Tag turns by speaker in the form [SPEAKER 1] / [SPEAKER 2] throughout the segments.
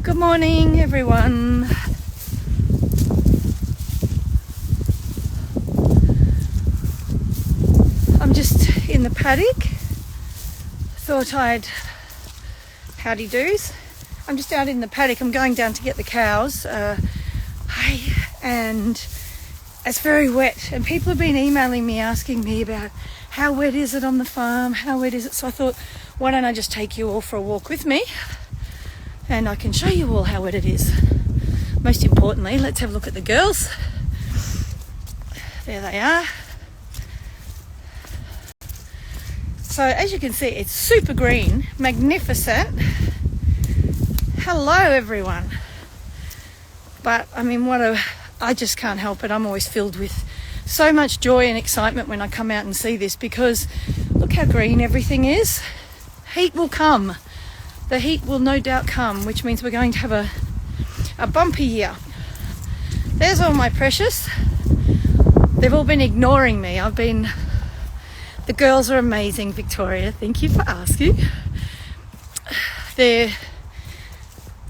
[SPEAKER 1] Good morning, everyone. I'm just in the paddock. Thought I'd howdy do's. I'm just out in the paddock. I'm going down to get the cows. And it's very wet. And people have been emailing me asking me about how wet is it on the farm? How wet is it? So I thought, why don't I just take you all for a walk with me? And I can show you all how wet it is. Most importantly, let's have a look at the girls. There they are. So as you can see, it's super green, magnificent. Hello everyone. But I mean, I just can't help it. I'm always filled with so much joy and excitement when I come out and see this, because look how green everything is. Heat will come. The heat will no doubt come, which means we're going to have a bumpy year. There's all my precious. They've all been ignoring me. The girls are amazing, Victoria. Thank you for asking. They're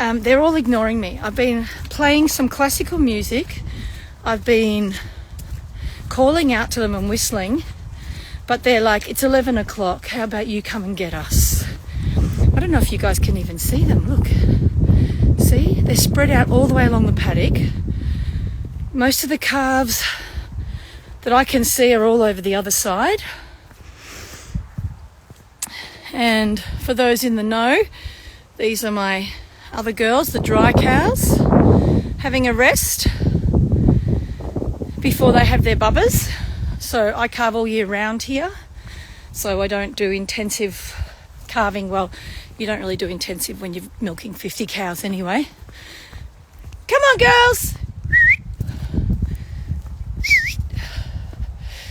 [SPEAKER 1] all ignoring me. I've been playing some classical music. I've been calling out to them and whistling, but they're like, it's 11 o'clock. How about you come and get us? I don't know if you guys can even see them. Look. See? They're spread out all the way along the paddock. Most of the calves that I can see are all over the other side. And for those in the know, these are my other girls, the dry cows, having a rest before they have their bubbers. So I calve all year round here, so I don't do intensive calving. Well, you don't really do intensive when you're milking 50 cows anyway. Come on, girls!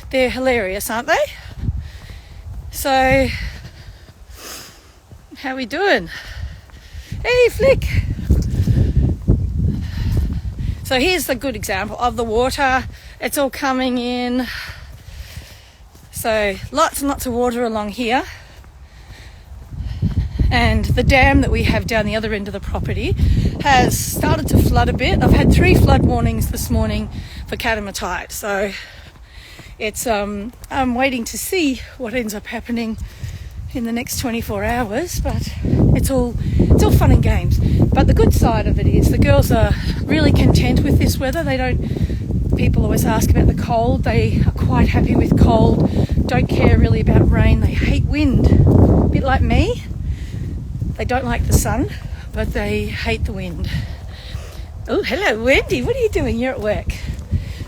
[SPEAKER 1] They're hilarious, aren't they? So, how we doing? Hey, Flick! So here's a good example of the water. It's all coming in. So lots and lots of water along here. And the dam that we have down the other end of the property has started to flood a bit. I've had 3 flood warnings this morning for catamatite. So it's I'm waiting to see what ends up happening in the next 24 hours, but it's all fun and games. But the good side of it is the girls are really content with this weather. People always ask about the cold. They are quite happy with cold, don't care really about rain. They hate wind, a bit like me. They don't like the sun, but they hate the wind. Oh, hello, Wendy. What are you doing? You're at work.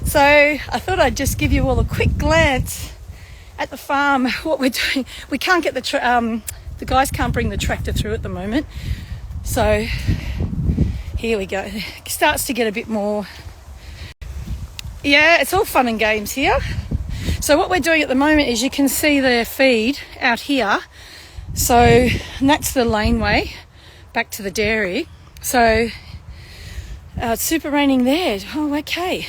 [SPEAKER 1] So I thought I'd just give you all a quick glance at the farm, what we're doing. We can't get the guys can't bring the tractor through at the moment. So here we go. It starts to get a bit more. Yeah, it's all fun and games here. So what we're doing at the moment is you can see their feed out here. So and that's the laneway back to the dairy. So it's super raining there. Oh, okay.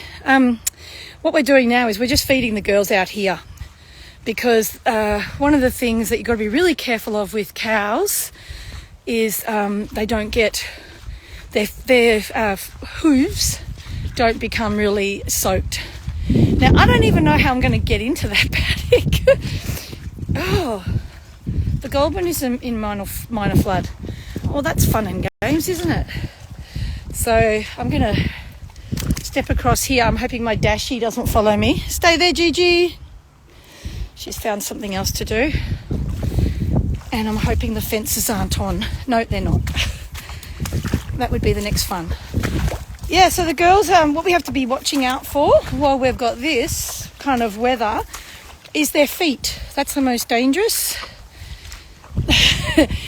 [SPEAKER 1] What we're doing now is we're just feeding the girls out here, because one of the things that you've got to be really careful of with cows is they don't get their hooves don't become really soaked. Now I don't even know how I'm going to get into that paddock. Oh. The Goulburn is in minor flood. Well, that's fun and games, isn't it? So I'm going to step across here. I'm hoping my Dashie doesn't follow me. Stay there, Gigi. She's found something else to do. And I'm hoping the fences aren't on. No, they're not. That would be the next fun. Yeah, so the girls, what we have to be watching out for while we've got this kind of weather is their feet. That's the most dangerous.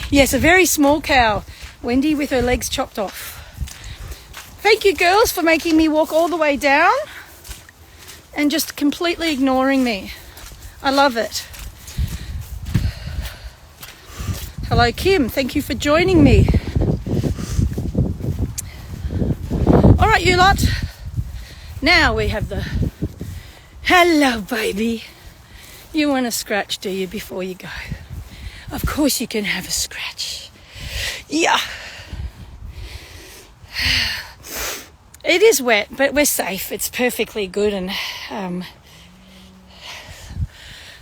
[SPEAKER 1] Yes, a very small cow, Wendy, with her legs chopped off. Thank you, girls, for making me walk all the way down and just completely ignoring me. I love it. Hello, Kim. Thank you for joining me. All right, you lot. Now we have the... Hello, baby. You want a scratch, do you, before you go? Of course you can have a scratch. Yeah. It is wet, but we're safe. It's perfectly good and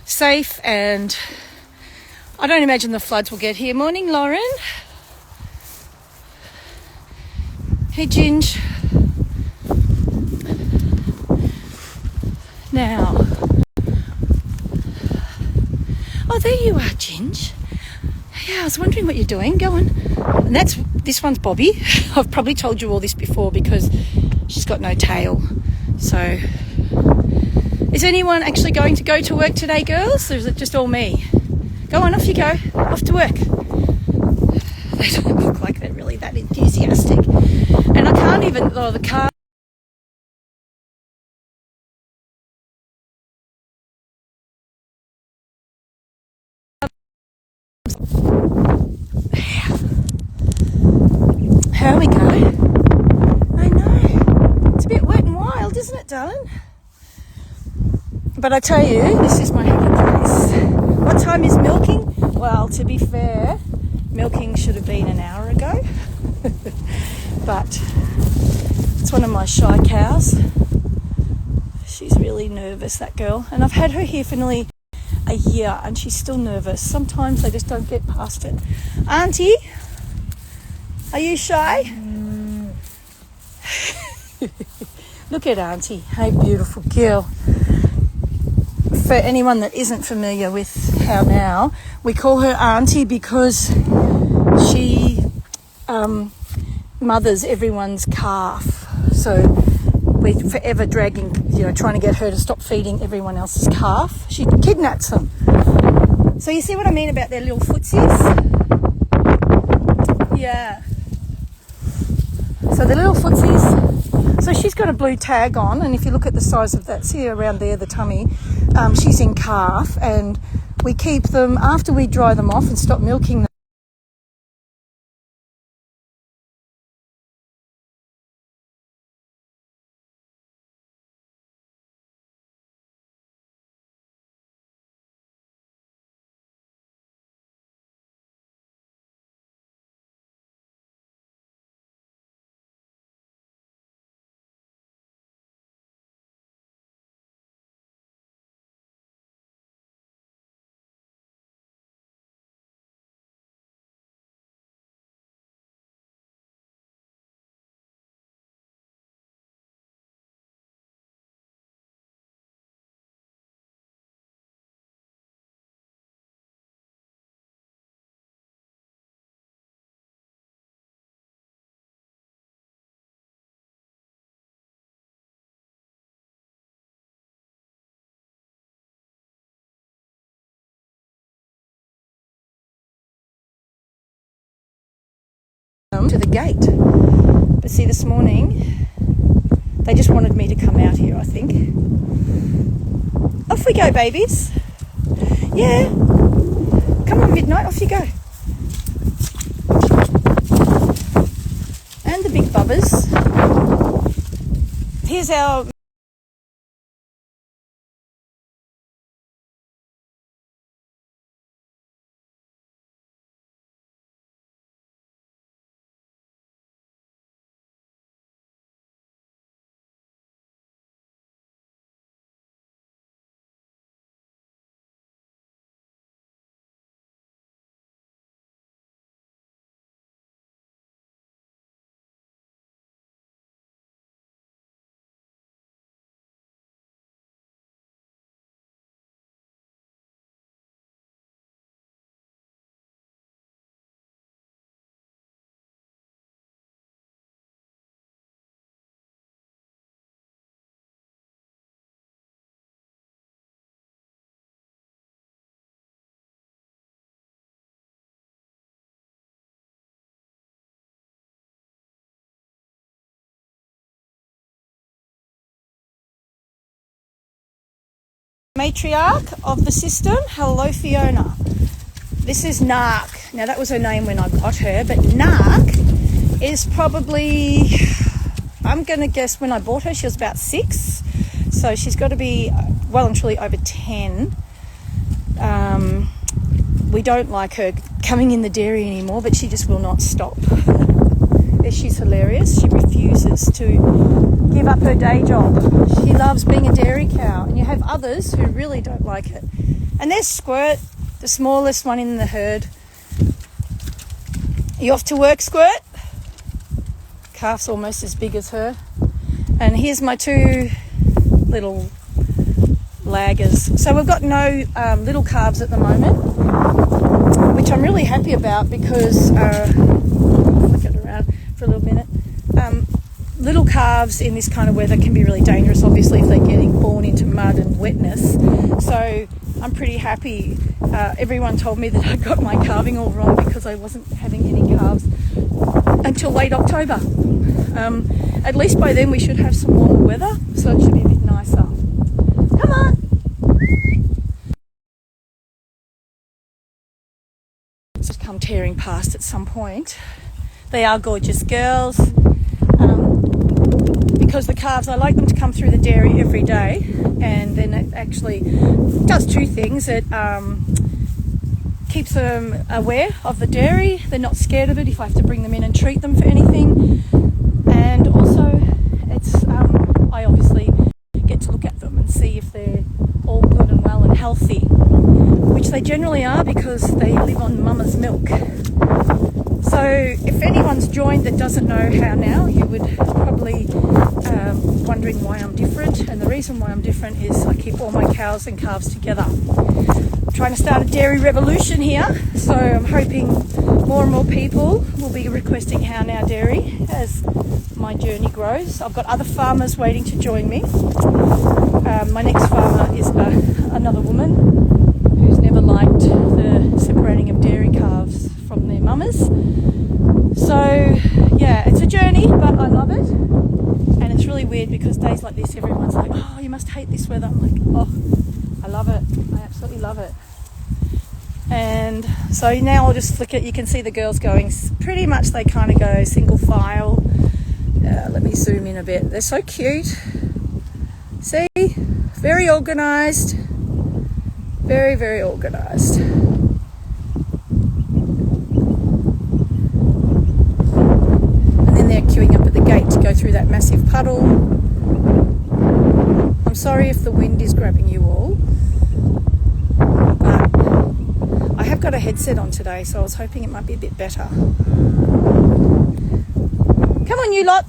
[SPEAKER 1] safe, and I don't imagine the floods will get here. Morning, Lauren. Hey, Ginge. Now, oh, there you are, Ginge. Yeah, I was wondering what you're doing. Go on. And this one's Bobby. I've probably told you all this before because she's got no tail. So, is anyone actually going to go to work today, girls? Or is it just all me? Go on, off you go. Off to work. They don't look like they're really that enthusiastic. And I can't even, the car. Here we go. I know. It's a bit wet and wild, isn't it, darling? But I tell you, this is my happy place. What time is milking? Well, to be fair, milking should have been an hour ago. But it's one of my shy cows. She's really nervous, that girl. And I've had her here for nearly a year and she's still nervous. Sometimes they just don't get past it. Auntie, are you shy? Look at Auntie. Hey, beautiful girl. For anyone that isn't familiar with How Now, we call her Auntie because she mothers everyone's calf. So we're forever dragging, trying to get her to stop feeding everyone else's calf. She kidnaps them. So you see what I mean about their little footsies? Yeah. So the little footsies. So she's got a blue tag on, and if you look at the size of that, see around there, the tummy, she's in calf, and we keep them after we dry them off and stop milking them. To the gate. But see, this morning they just wanted me to come out here, I think. Off we go, babies. Yeah. Come on, Midnight, off you go. And the big bubbers. Here's our matriarch of the system. Hello, Fiona. This is Nark. Now, that was her name when I got her, but Nark is probably, I'm going to guess when I bought her, she was about 6. So she's got to be well and truly over 10. We don't like her coming in the dairy anymore, but she just will not stop. she's hilarious. She refuses to give up her day job. She loves being a dairy cow, and you have others who really don't like it. And there's Squirt, the smallest one in the herd. Are you off to work, Squirt? Calf's almost as big as her. And here's my two little laggers. So we've got no little calves at the moment, which I'm really happy about because look at around for a little minute. Little calves in this kind of weather can be really dangerous, obviously, if they're getting born into mud and wetness. So I'm pretty happy. Everyone told me that I got my calving all wrong because I wasn't having any calves until late October. At least by then we should have some warmer weather, so it should be a bit nicer. Come on! Just come tearing past at some point. They are gorgeous girls. Because the calves, I like them to come through the dairy every day, and then it actually does two things. It keeps them aware of the dairy. They're not scared of it if I have to bring them in and treat them for anything. And also, it's I obviously get to look at them and see if they're all good and well and healthy, which they generally are because they live on mama's milk. So if anyone's joined that doesn't know how now, you would probably wondering why I'm different. And the reason why I'm different is I keep all my cows and calves together. I'm trying to start a dairy revolution here, so I'm hoping more and more people will be requesting How Now Dairy as my journey grows. I've got other farmers waiting to join me. My next farmer is another woman who's never liked the separating of dairy calves from their mamas. So yeah, it's a journey, but I love it. And it's really weird because days like this, everyone's like, oh, you must hate this weather. I'm like, oh, I love it. I absolutely love it. And so now I'll just flick it. You can see the girls going pretty much, they kind of go single file. Let me zoom in a bit. They're so cute. See? Very organised. Very, very organised. Queuing up at the gate to go through that massive puddle. I'm sorry if the wind is grabbing you all, but I have got a headset on today, so I was hoping it might be a bit better. Come on, you lot.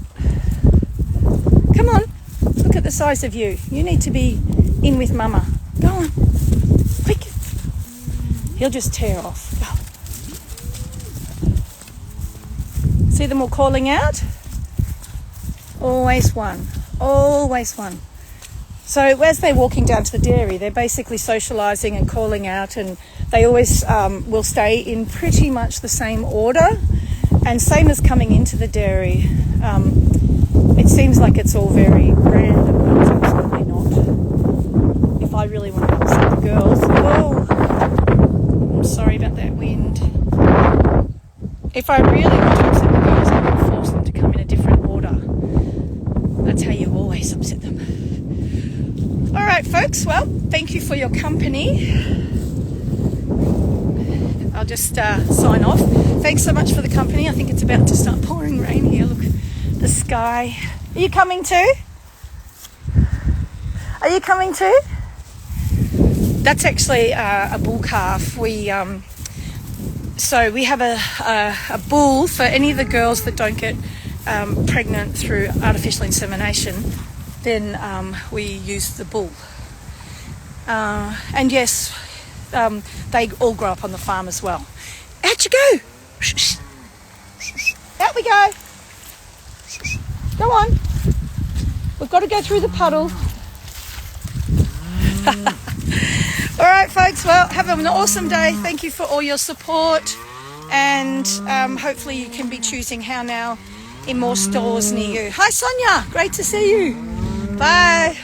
[SPEAKER 1] Come on. Look at the size of you. You need to be in with mama. Go on. Quick. He'll just tear off. Go. See them all calling out? Always one. Always one. So as they're walking down to the dairy, they're basically socialising and calling out, and they always will stay in pretty much the same order, and same as coming into the dairy. It seems like it's all very random, but it's absolutely not. If I really want to upset the girls, I'm sorry about that wind. If I really want to upset the girls, I will force them to come in a different order. That's how you always upset them. All right, folks. Well, thank you for your company. I'll just sign off. Thanks so much for the company. I think it's about to start pouring rain here. Look, the sky. Are you coming too? Are you coming too? That's actually a bull calf. So we have a bull for any of the girls that don't get pregnant through artificial insemination. Then we use the bull. And yes, they all grow up on the farm as well. Out you go! Out we go! Go on. We've got to go through the puddle. All right, folks. Well, have an awesome day. Thank you for all your support. And hopefully you can be choosing How Now in more stores near you. Hi, Sonia. Great to see you. Bye.